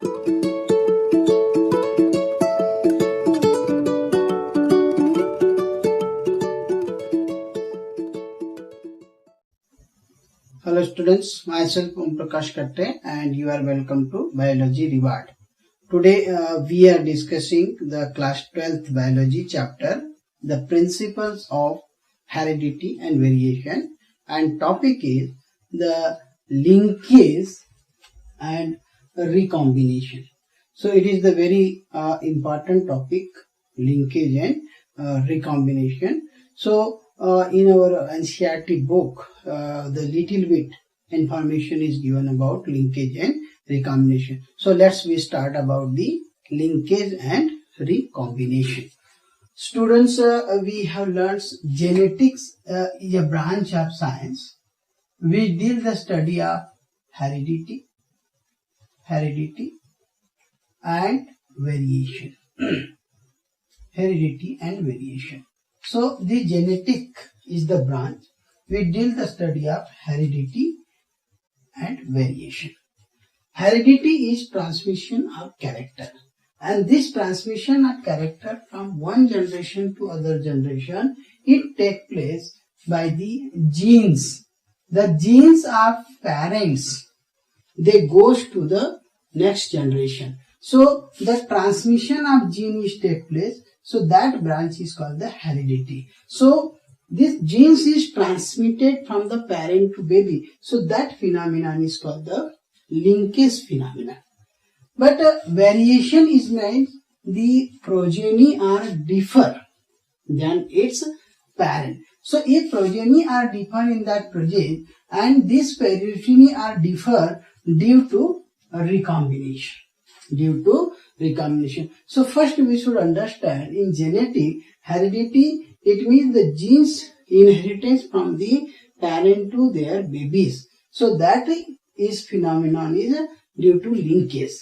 Hello students, myself Om Prakash Katte and you are welcome to Biology Reward. Today we are discussing the class 12th biology chapter, the principles of heredity and variation, and topic is the linkage and recombination. So it is the very important topic, linkage and recombination. So in our NCERT book, the little bit information is given about linkage and recombination. So we start about the linkage and recombination. Students, we have learned genetics is a branch of science which deals the study of heredity and variation. Heredity and variation. So the genetic is the branch which deals the study of heredity and variation. Heredity is transmission of character, and this transmission of character from one generation to other generation, it takes place by the genes. The genes of parents, they goes to the next generation. So the transmission of gene is take place. So that branch is called the heredity. So this genes is transmitted from the parent to baby. So that phenomenon is called the linkage phenomenon. But variation is meant the progeny are differ than its parent. So if progeny are differ in that progeny, and this progeny are differ due to recombination. So first we should understand in genetic heredity, it means the genes inheritance from the parent to their babies. So that is phenomenon is due to linkage,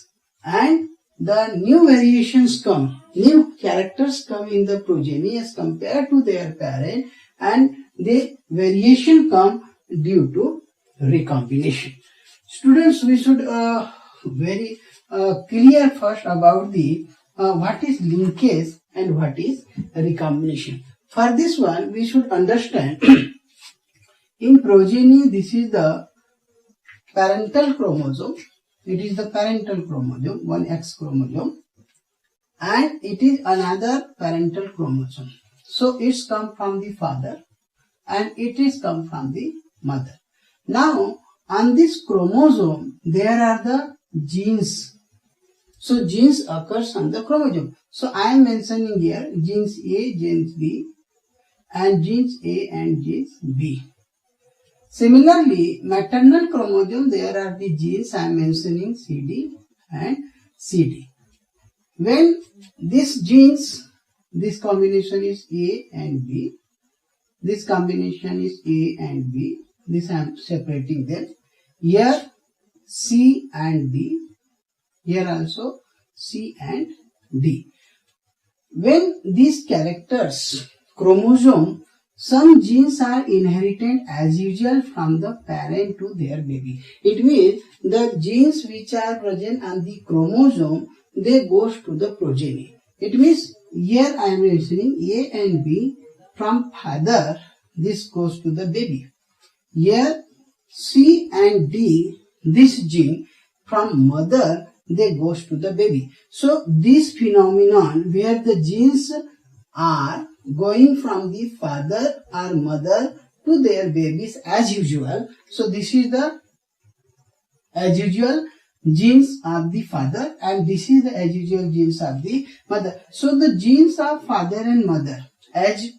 and the new variations come, new characters come in the progeny as compared to their parent, and the variation come due to recombination. Students, we should very clear first about the what is linkage and what is recombination. For this one, we should understand in progeny, this is the parental chromosome. It is the parental chromosome, one X chromosome, and it is another parental chromosome. So it's come from the father and it is come from the mother. Now on this chromosome there are the genes. So genes occurs on the chromosome. So I am mentioning here genes A, genes B, and genes A and genes B. Similarly, maternal chromosome, there are the genes I am mentioning CD and CD. When these genes, this combination is A and B, this combination is A and B, this I am separating them. Here C and D, here also C and D. When these characters, chromosome, some genes are inherited as usual from the parent to their baby. It means the genes which are present on the chromosome, they goes to the progeny. It means here I am mentioning A and B from father, this goes to the baby. Here C and D, this gene from mother, they goes to the baby. So this phenomenon where the genes are going from the father or mother to their babies as usual. So this is the as usual genes of the father and this is the as usual genes of the mother. So the genes of father and mother, as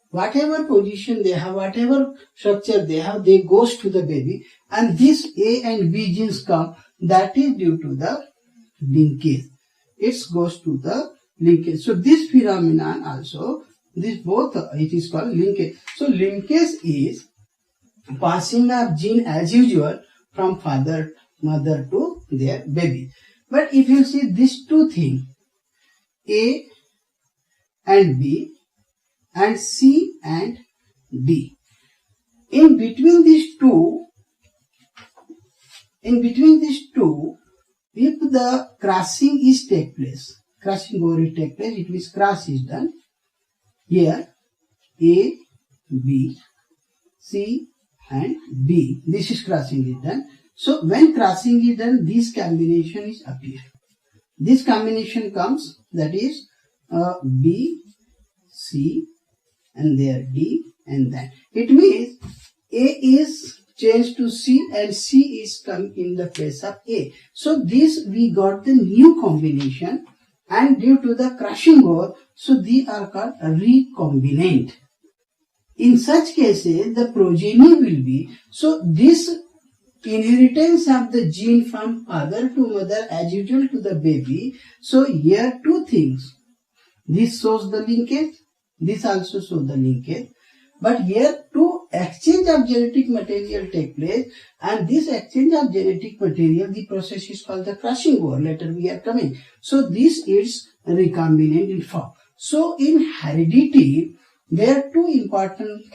whatever position they have, whatever structure they have, they goes to the baby, and this A and B genes come, that is due to the linkage. It goes to the linkage. So this phenomenon also, this both, it is called linkage. So linkage is passing of gene as usual from mother to their baby. But if you see these two things, A and B and C and D, in between these two, if the crossing is take place, crossing over it take place, it means cross is done. Here A, B, C and B. This is crossing is done. So when crossing is done, this combination is appear. This combination comes, that is B, C and there D and then. It means A is changed to C and C is come in the place of A. So this we got the new combination, and due to the crossing over, so these are called recombinant. In such cases, the progeny will be, so this inheritance of the gene from father to mother as usual to the baby. So here two things. This shows the linkage, this also shows the linkage. But here two exchange of genetic material take place, and this exchange of genetic material, the process is called the crossing over. Later we are coming. So this is recombinant in form. So in heredity, there are two important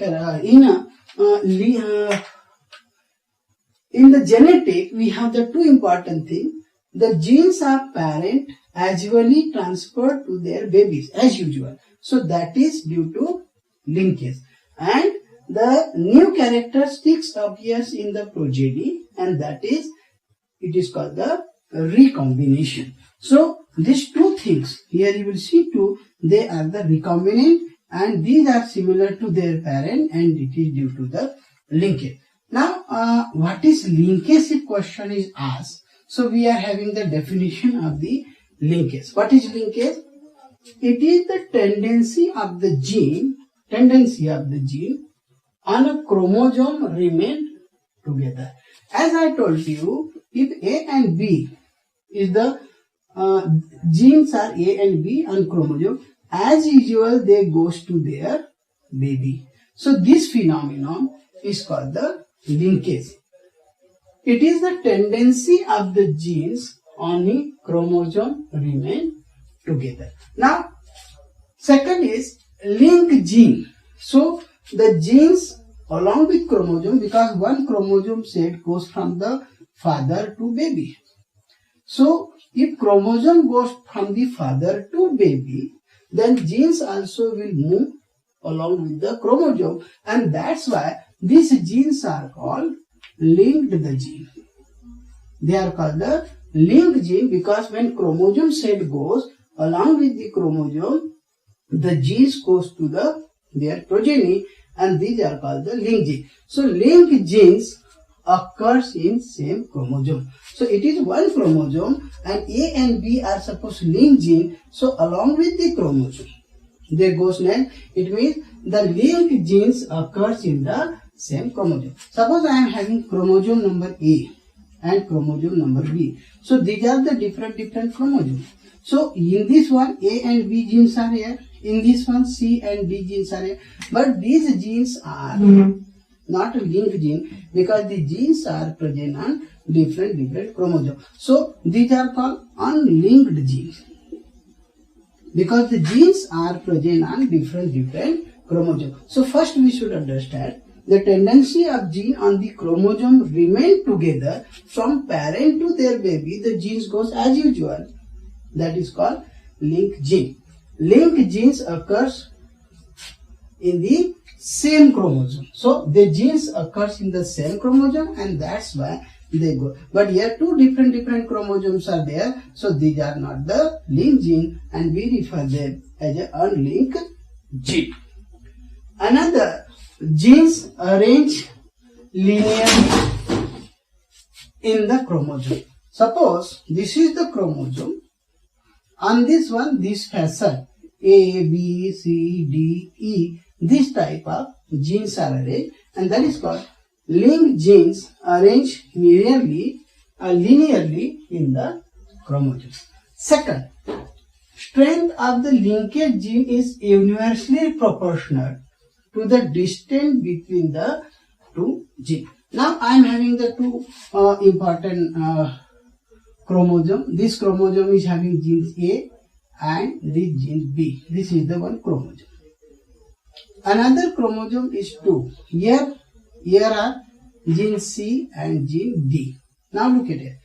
in the genetic, we have the two important things. The genes of parent usually transferred to their babies as usual. So that is due to linkage. And the new characteristics appears in the progeny, and that is, it is called the recombination. So these two things, here you will see two, they are the recombinant and these are similar to their parent, and it is due to the linkage. Now, what is linkage if question is asked? So we are having the definition of the linkage. What is linkage? It is the tendency of the gene on a chromosome remain together. As I told you, if A and B is the genes are A and B on chromosome, as usual they goes to their baby. So this phenomenon is called the linkage. It is the tendency of the genes on a chromosome remain together. Now, second is link gene. So the genes along with chromosome, because one chromosome set goes from the father to baby. So if chromosome goes from the father to baby, then genes also will move along with the chromosome, and that's why these genes are called linked the gene. They are called the linked gene because when chromosome set goes along with the chromosome, the genes goes to their progeny, and these are called the linked gene. So linked genes occurs in same chromosome. So it is one chromosome and A and B are supposed linked gene. So along with the chromosome, there goes next. It means the linked genes occurs in the same chromosome. Suppose I am having chromosome number A and chromosome number B. So these are the different chromosomes. So in this one A and B genes are here. In this one C and D genes are here. But these genes are not a linked gene because the genes are present on different chromosomes. So these are called unlinked genes because the genes are present on different chromosomes. So first we should understand the tendency of gene on the chromosome remain together from parent to their baby. The genes goes as usual. That is called linked gene. Linked genes occurs in the same chromosome. So the genes occurs in the same chromosome, and that's why they go. But here two different chromosomes are there. So these are not the linked gene, and we refer them as an unlinked gene. Another, genes arrange linearly in the chromosome. Suppose this is the chromosome. On this one, this fashion A, B, C, D, E, this type of genes are arranged, and that is called linked genes arranged linearly in the chromosome. Second, strength of the linkage gene is universally proportional to the distance between the two genes. Now I am having the two important chromosome. This chromosome is having genes A and this gene B. This is the one chromosome. Another chromosome is 2. Here are gene C and gene D. Now look at it.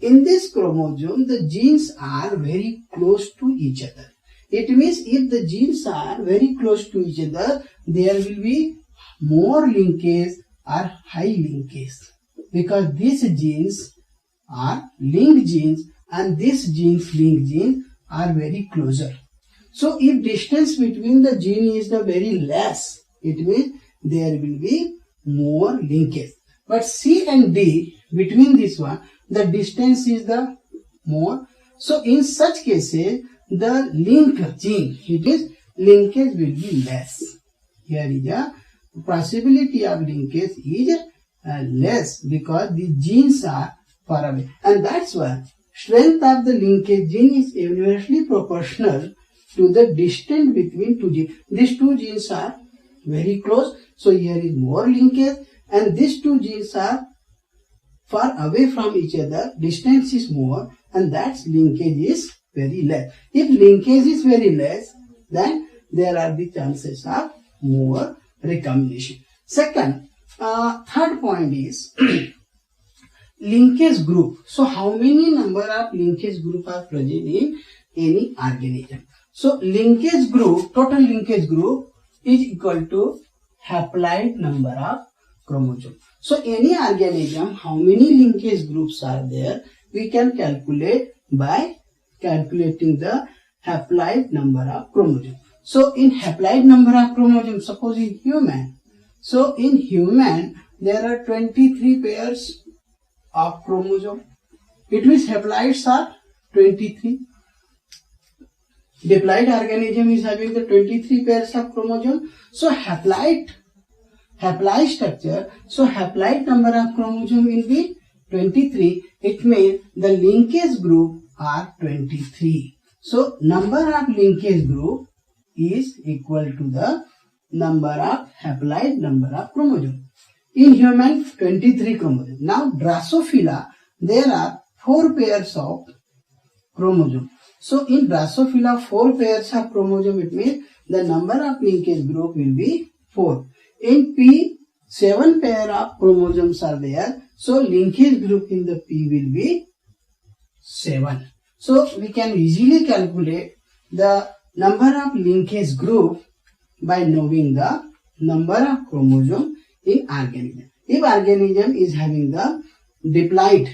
in this chromosome, the genes are very close to each other. It means if the genes are very close to each other, there will be more linkage or high linkage, because these genes are linked genes and these genes, linked genes, are very closer. So if distance between the gene is the very less, it means there will be more linkage. But C and D, between this one, the distance is the more. So in such cases, the link gene, it is linkage will be less. Here is a possibility of linkage is less because the genes are far away. And that's why strength of the linkage gene is inversely proportional to the distance between two genes. These two genes are very close, so here is more linkage, and these two genes are far away from each other, distance is more, and that's linkage is very less. If linkage is very less, then there are the chances of more recombination. Second, third point is linkage group. So how many number of linkage group are present in any organism? So linkage group, total linkage group is equal to haploid number of chromosomes. So any organism, how many linkage groups are there, we can calculate by calculating the haploid number of chromosomes. So in haploid number of chromosomes, suppose in human, so in human there are 23 pairs of chromosome. It means haploids are 23. Diploid organism is having the 23 pairs of chromosome. So haploid structure, so haploid number of chromosome will be 23. It means the linkage group are 23. So number of linkage group is equal to the number of haploid number of chromosome. In human, 23 chromosomes. Now Drosophila, there are 4 pairs of chromosome. So in Drosophila, 4 pairs of chromosome, it means the number of linkage group will be 4. In P, 7 pair of chromosomes are there. So linkage group in the P will be 7. So we can easily calculate the number of linkage group by knowing the number of chromosome in organism. If organism is having the diploid,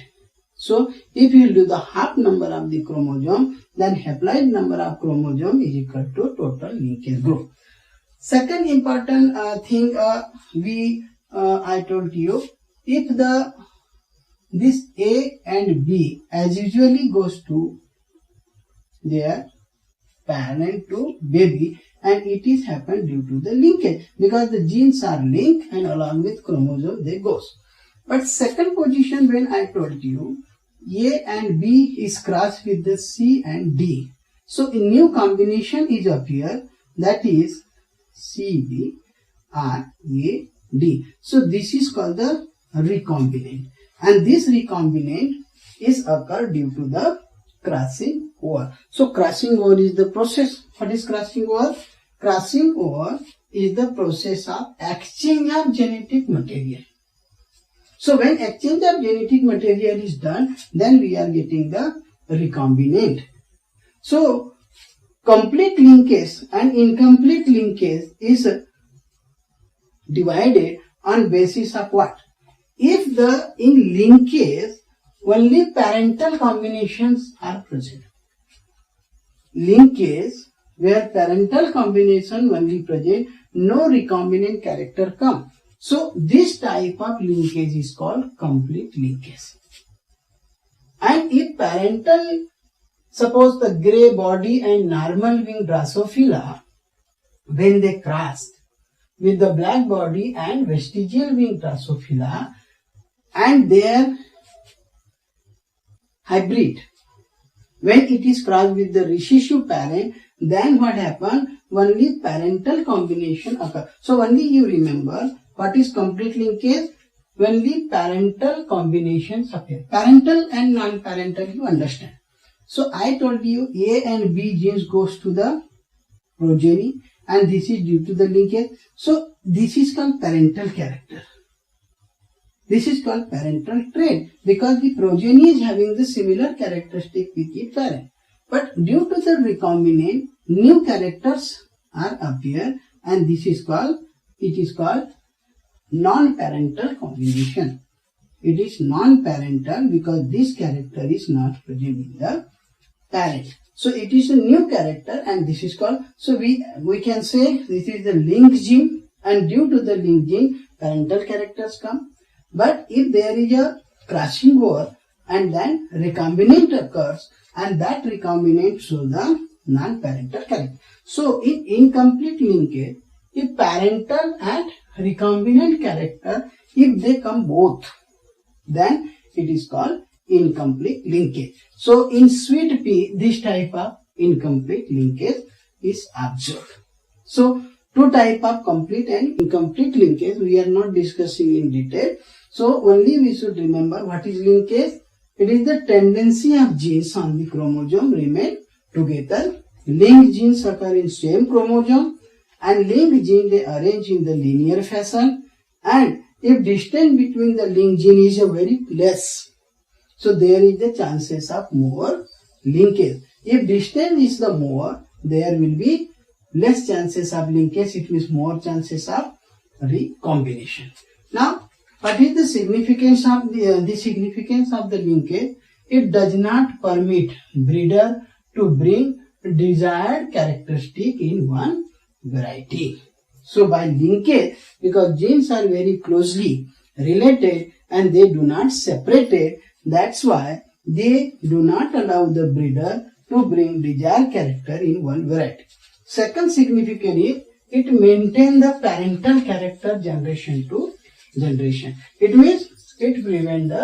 so if you do the half number of the chromosome, then haploid number of chromosome is equal to total linkage group. Second important thing I told you, if this A and B as usually goes to their parent to baby, and it is happened due to the linkage, because the genes are linked and along with chromosome they goes. But second position, when I told you A and B is crossed with the C and D, so a new combination is appear, that is CB or AD. So this is called the recombinant, and this recombinant is occurred due to the crossing over. So crossing over is the process. What is crossing over? Crossing over is the process of exchange of genetic material. So when exchange of genetic material is done, then we are getting the recombinant. So complete linkage and incomplete linkage is divided on basis of what? If in linkage only parental combinations are present. Linkage where parental combination only present, no recombinant character come. So this type of linkage is called complete linkage. And if parental, suppose the grey body and normal wing Drosophila, when they crossed with the black body and vestigial wing Drosophila and their hybrid, when it is crossed with the recessive parent, then what happened? Only parental combination occur. So only you remember what is complete linkage? Only parental combinations appear. Parental and non-parental you understand. So I told you A and B genes goes to the progeny, and this is due to the linkage. So this is called parental character. This is called parental trait because the progeny is having the similar characteristic with the parent. But due to the recombinant, new characters are appear, and it is called non-parental combination. It is non-parental because this character is not present in the parent. So it is a new character, and this is called, so we can say this is the linked gene, and due to the linked gene, parental characters come. But if there is a crossing over and then recombinant occurs, and that recombinant shows the non-parental character. So in incomplete linkage, if parental and recombinant character, if they come both, then it is called incomplete linkage. So in sweet pea, this type of incomplete linkage is observed. So two type of complete and incomplete linkage we are not discussing in detail. So only we should remember what is linkage. It is the tendency of genes on the chromosome remain together. Linked genes occur in same chromosome, and linked gene they arrange in the linear fashion, and if distance between the linked gene is a very less, so there is the chances of more linkage. If distance is the more, there will be less chances of linkage, it means more chances of recombination. Now, what is the significance of the linkage? It does not permit breeder to bring desired characteristic in one variety. So by linkage, because genes are very closely related and they do not separate it, that's why they do not allow the breeder to bring desired character in one variety. Second significance is it maintains the parental character generation to generation. It means it prevents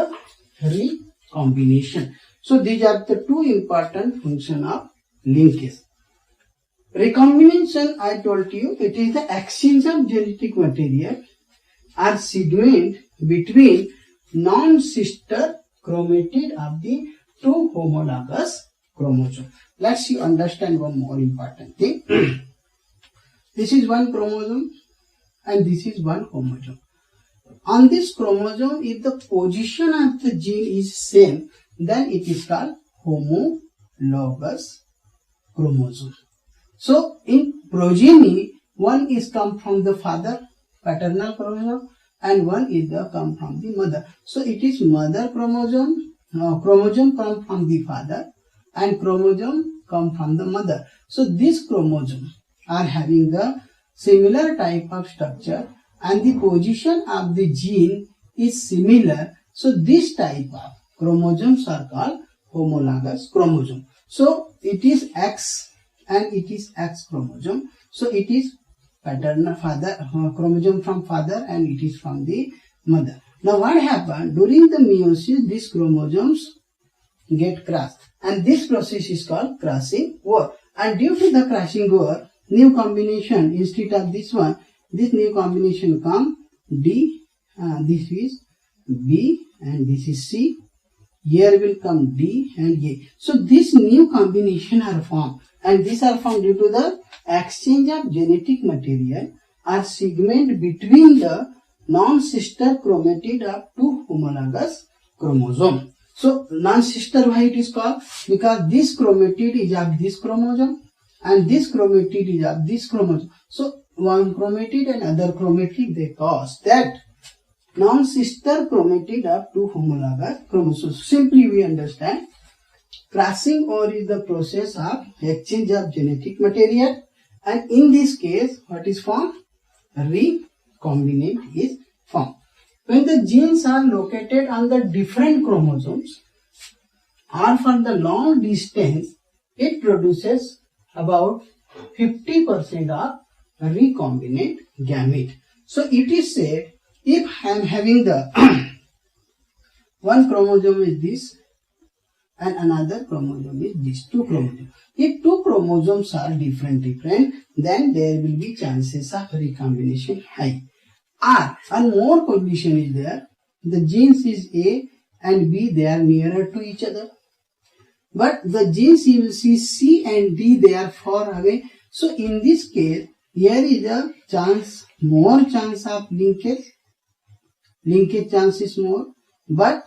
the recombination. So these are the two important functions of linkage. Recombination, I told you, it is the exchange of genetic material or segment between non-sister chromatid of the two homologous chromosomes. Let's you understand one more important thing. This is one chromosome and this is one chromosome. On this chromosome, if the position of the gene is same, then it is called homologous chromosome. So in progeny, one is come from the father, paternal chromosome, and one is the come from the mother. So it is mother chromosome, chromosome come from the father, and chromosome come from the mother. So these chromosomes are having the similar type of structure, and the position of the gene is similar. So this type of chromosomes are called homologous chromosome. So it is X and it is X chromosome. So it is paternal father chromosome from father and it is from the mother. Now what happened during the meiosis? These chromosomes get crossed, and this process is called crossing over. And due to the crossing over, new combination instead of this one, this new combination come D. This is B and this is C. Here will come D and A. So this new combination are formed, and these are formed due to the exchange of genetic material or segment between the non-sister chromatid of two homologous chromosomes. So non-sister, why it is called? Because this chromatid is of this chromosome and this chromatid is of this chromosome. So one chromatid and other chromatid, they cause that non-sister chromatid of two homologous chromosomes. Simply we understand crossing over is the process of exchange of genetic material, and in this case what is formed? Recombinant is formed. When the genes are located on the different chromosomes or for the long distance, it produces about 50% of recombinant gamete. So it is said, if I am having the one chromosome is this and another chromosome is this, two chromosomes. If two chromosomes are different, then there will be chances of recombination high. And more condition is there. The genes is A and B, they are nearer to each other. But the genes you will see C and D, they are far away. So in this case, here is a chance, more chance of linkage. linkage chance is more, but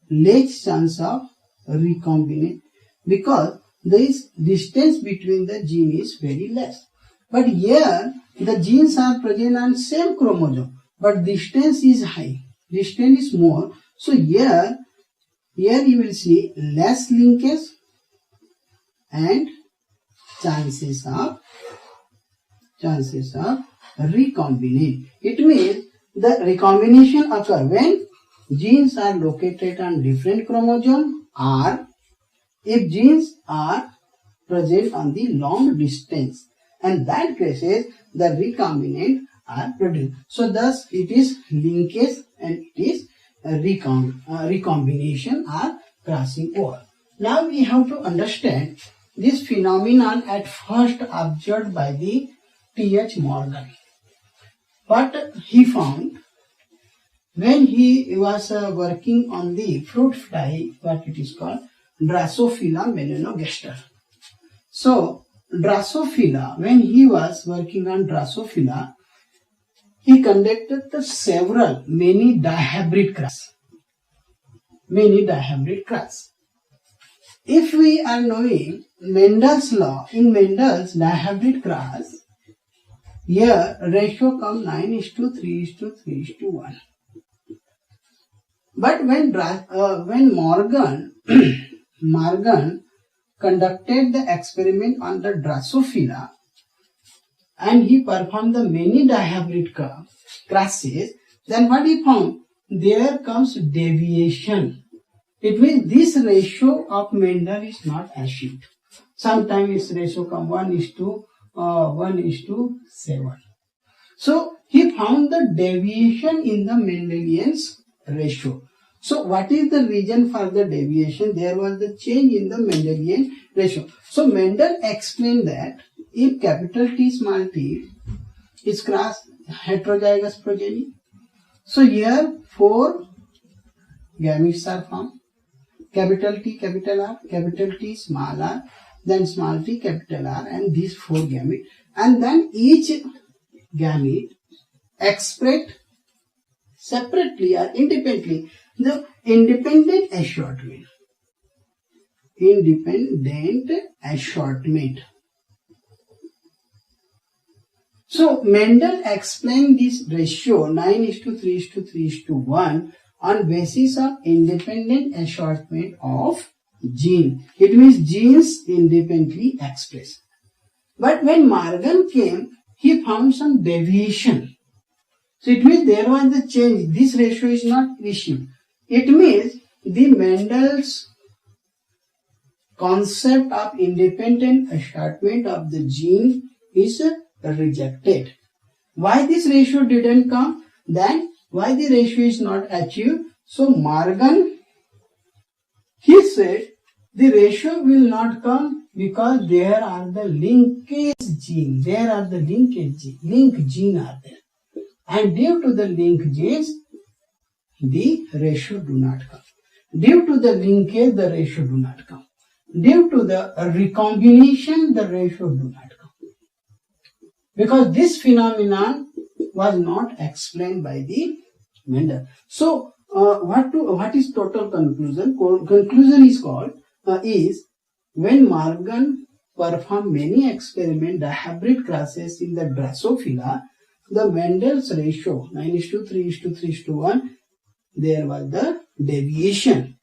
less chance of recombinant, because this distance between the gene is very less. But here the genes are present on same chromosome, but distance is high, distance is more. So here you will see less linkage and chances of recombinant. It means the recombination occur when genes are located on different chromosome, or if genes are present on the long distance, and that cases the recombinant are produced. So thus it is linkage and it is recombination or crossing over. Now we have to understand this phenomenon at first observed by the T.H. Morgan. What he found when he was working on the fruit fly, what it is called, Drosophila melanogaster. So Drosophila, when he was working on Drosophila, he conducted many dihybrid cross. If we are knowing Mendel's law, in Mendel's dihybrid cross, here ratio comes 9:3:3:1. But when Morgan conducted the experiment on the Drosophila, and he performed the many dihybrid crosses, then what he found? There comes deviation. It means this ratio of Mendel is not achieved. Sometimes its ratio comes 1:7. So he found the deviation in the Mendelian's ratio. So what is the reason for the deviation? There was the change in the Mendelian ratio. So Mendel explained that if capital T small t is cross heterozygous progeny, so here 4 gametes are formed. Capital T, capital R, capital T, small r, then small t, capital R, and these 4 gametes. And then each gamete expressed separately or independently the independent assortment. So Mendel explained this ratio 9:3:3:1 on basis of independent assortment of gene. It means genes independently expressed. But when Morgan came, he found some deviation. So it means there was the change. This ratio is not achieved. It means the Mendel's concept of independent assortment of the gene is rejected. Why this ratio didn't come? Then why the ratio is not achieved? So Morgan, he said the ratio will not come because there are the linkage gene. Link gene are there. And due to the link genes, the ratio do not come. Due to the linkage, the ratio do not come. Due to the recombination, the ratio do not come. Because this phenomenon was not explained by the Mendel. So, what is total conclusion? Conclusion is called is when Morgan performed many experiments, the hybrid crosses in the Drosophila, the Mendel's ratio 9:3:3:1, there was the deviation,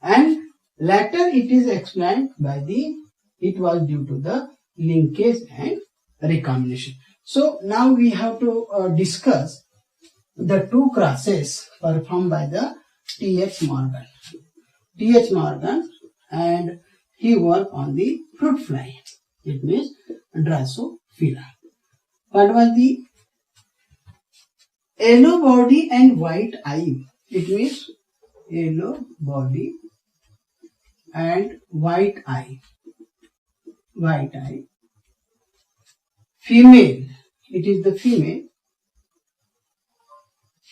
and later it is explained by it was due to the linkage and recombination. So now we have to discuss the 2 crosses performed by the T.H. Morgan. T.H. Morgan, and he worked on the fruit fly. It means Drosophila. What was the yellow body and white eye? It means yellow body and white eye. White eye. Female. It is the female.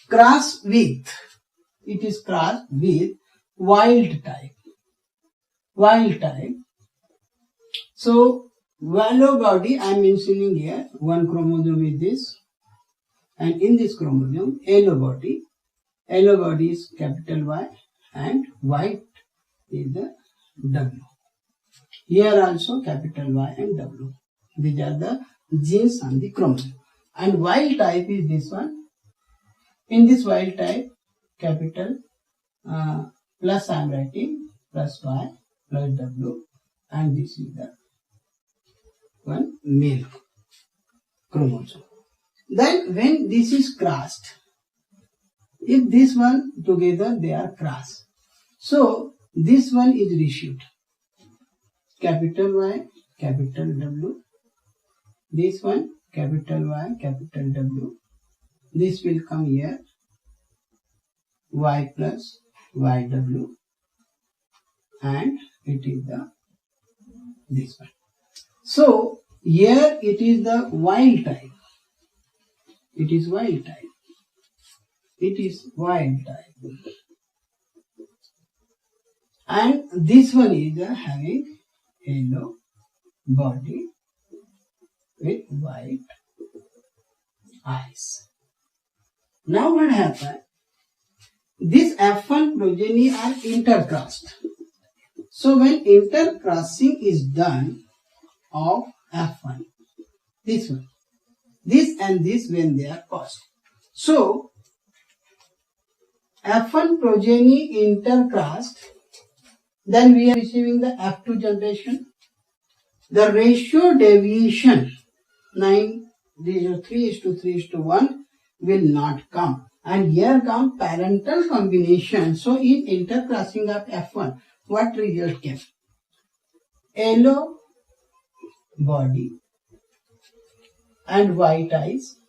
Cross with. It is crossed with wild type. Wild type. So, yellow body, I am mentioning here, one chromosome is this. And in this chromosome, yellow body. yellow body is capital Y and white is the W. Here also capital Y and W. These are the genes on the chromosome. And wild type is this one. In this wild type, capital plus I am writing plus Y plus W, and this is the one male chromosome. Then when this is crossed, if this one together they are crossed, so this one is reshaped. Capital Y, capital W. This one, capital Y, capital W. This will come here, Y plus YW, and it is the this one. So here it is the wild type. It is wild type. It is wild type. And this one is having yellow body with white eyes. Now what happened? These F1 progeny are intercrossed. So when intercrossing is done of F1, this one, this and this when they are crossed. So F1 progeny intercrossed, then we are receiving the F2 generation. The ratio deviation 9:3:3:1 will not come, and here come parental combination. So in intercrossing of F1, what result came? Yellow body and white eyes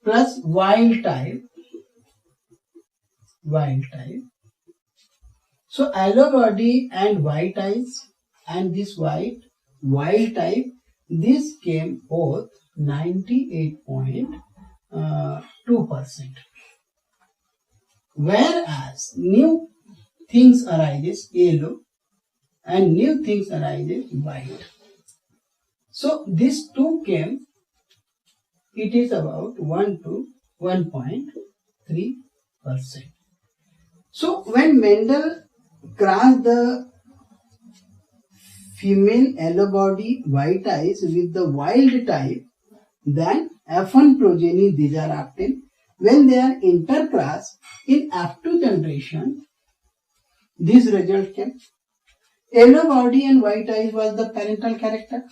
plus wild type. So yellow body and white eyes and this wild type, this came both 98.2%. Whereas new things arises yellow and new things arises white. So these two came, it is about 1 to 1.3%. So when Mendel crossed the female yellow body white eyes with the wild type, then F1 progeny these are obtained. When they are intercrossed in F2 generation, this result came. Yellow body and white eyes was the parental character.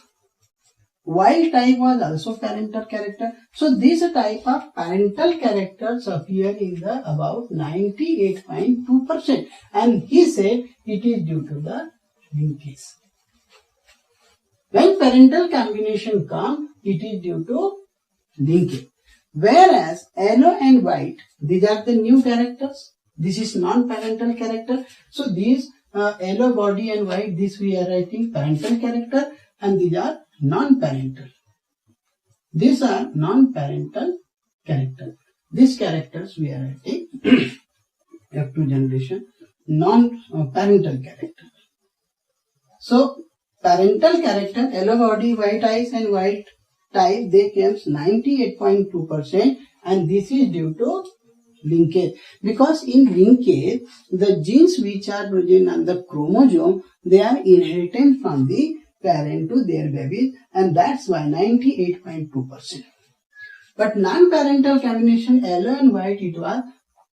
Wild type was also parental character. So this type of parental characters appear in the about 98.2%. And he said it is due to the linkage. When parental combination comes, it is due to linkage. Whereas yellow and white, these are the new characters. This is non-parental character. So these yellow body and white, this we are writing parental character, and these are non-parental. These are non-parental character. These characters we are writing F2 generation non-parental character. So parental character, yellow body, white eyes and white type, they came 98.2%, and this is due to linkage. Because in linkage, the genes which are present on the chromosome, they are inherited from the parent to their babies, and that's why 98.2%. But non-parental combination yellow and white, it was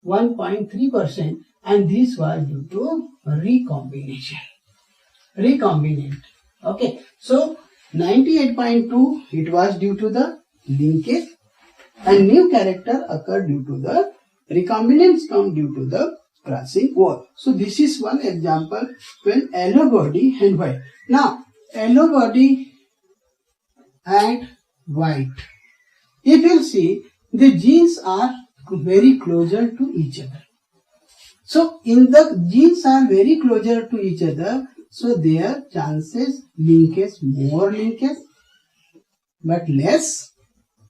1.3%, and this was due to recombination. Recombinant. Okay, so 98.2 it was due to the linkage, and new character occurred due to the recombinants come due to the crossing over. So this is one example when yellow body and white. Now yellow body and white, if you see, the genes are very closer to each other. So in the genes are very closer to each other, so their chances linkage, more linkage but less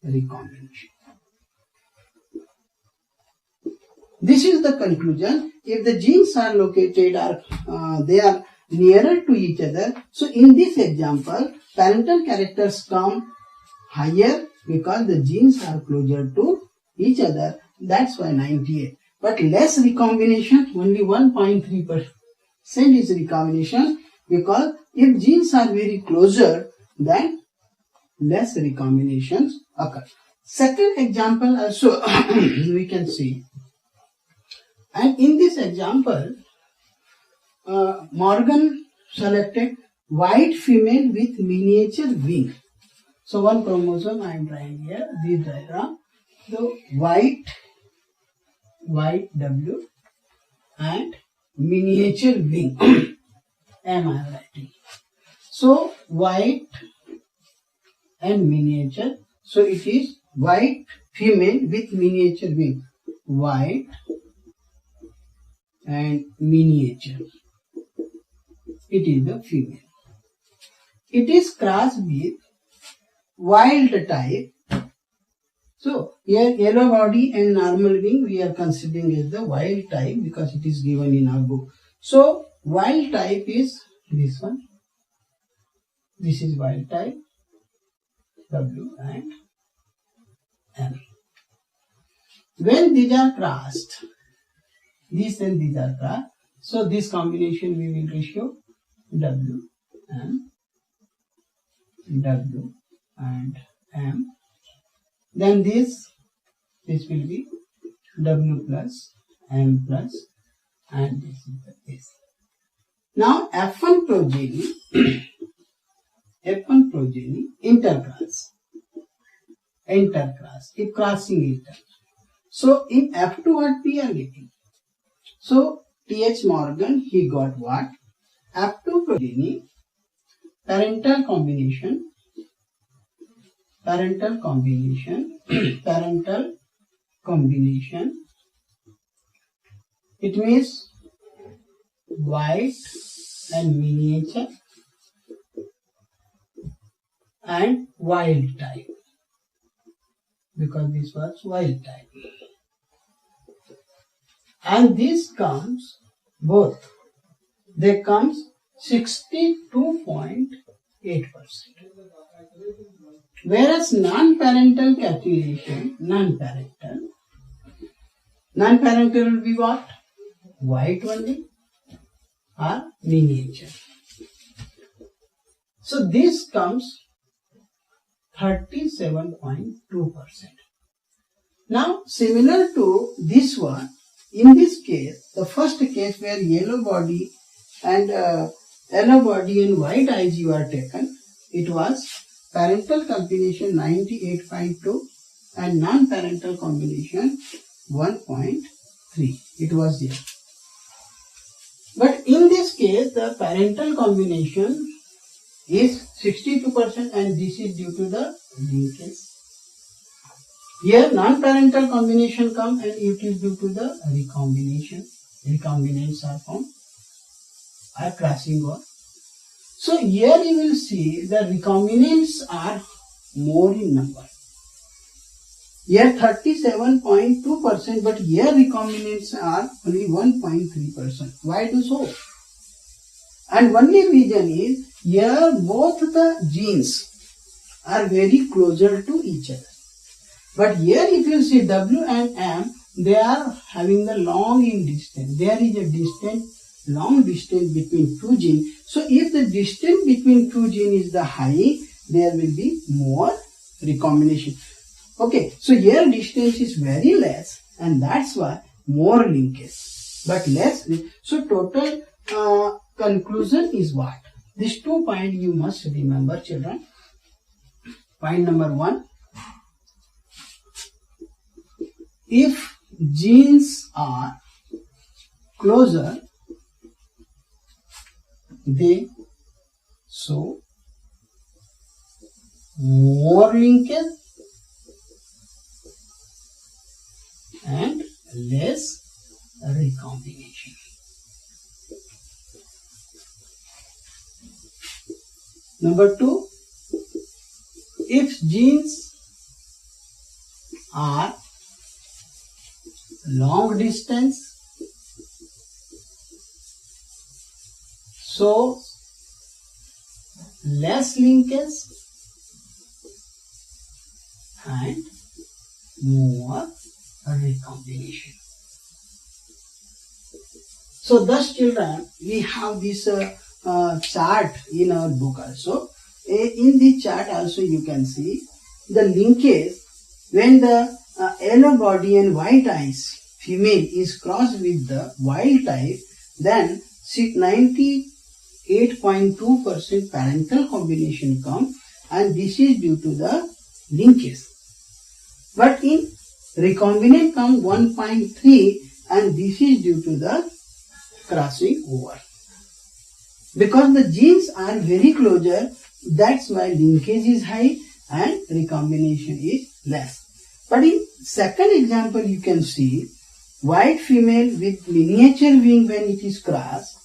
recombination. This is the conclusion. If the genes are located or they are nearer to each other, so in this example parental characters come higher because the genes are closer to each other. That's why 98. But less recombination, only 1.3% is recombination, because if genes are very closer, then less recombinations occur. Second example also we can see. And in this example, Morgan selected white female with miniature wing. So one chromosome I am drawing here, this diagram. So white W and miniature wing M I am writing. So white and miniature. So it is white female with miniature wing. White and miniature. It is the female. It is crossed with wild type. So here yellow body and normal wing we are considering as the wild type because it is given in our book. So wild type is this one. This is wild type W and M. When these are crossed, these and these are crossed. So this combination we will ratio W and M. Then this will be W plus M plus, and this is this. Now F1 progeny intercross. If crossing inter. So in F2 what we are getting? So T.H. Morgan he got what? F2 progeny parental combination. It means white and miniature and wild type, because this was wild type. And this comes both. They comes 62.8%. Whereas non-parental calculation, non-parental will be what? White only or miniature. So this comes 37.2%. Now similar to this one, in this case, the first case where yellow body and white IG were taken, it was parental combination 98.2 and non-parental combination 1.3. It was there. But in this case, the parental combination is 62% and this is due to the linkage. Here non-parental combination comes and it is due to the recombination. Recombinants are found, are crossing over. So here you will see the recombinants are more in number. Here 37.2%, but here recombinants are only 1.3%. Why do so? And only reason is here both the genes are very closer to each other. But here if you see W and M, they are having the long in distance. There is a long distance between two genes. So if the distance between two genes is the high, there will be more recombination. Okay, so here distance is very less and that's why more linkage, but less. So total conclusion is what? These 2 points you must remember, children. Point number 1. If genes are closer, they show more linkage and less recombination. Number 2, if genes are long distance, so less linkage and more recombination. So thus children, we have this chart in our book also. In the chart also you can see the linkage when the yellow body and white eyes female is crossed with the wild type, then 98.2% parental combination comes, and this is due to the linkage. But in recombinant comes 1.3, and this is due to the crossing over. Because the genes are very closer, that's why linkage is high and recombination is less. But in second example you can see white female with miniature wing, when it is crossed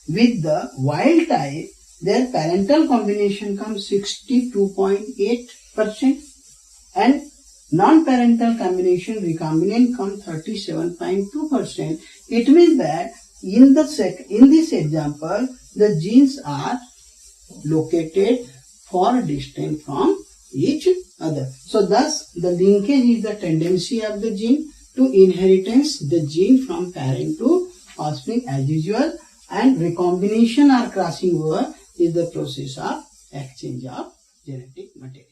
with the wild type, their parental combination comes 62.8%, and non-parental combination recombinant comes 37.2%. It means that in this example the genes are located far distant from each other. So thus the linkage is the tendency of the gene to inheritance the gene from parent to offspring as usual, and recombination or crossing over is the process of exchange of genetic material.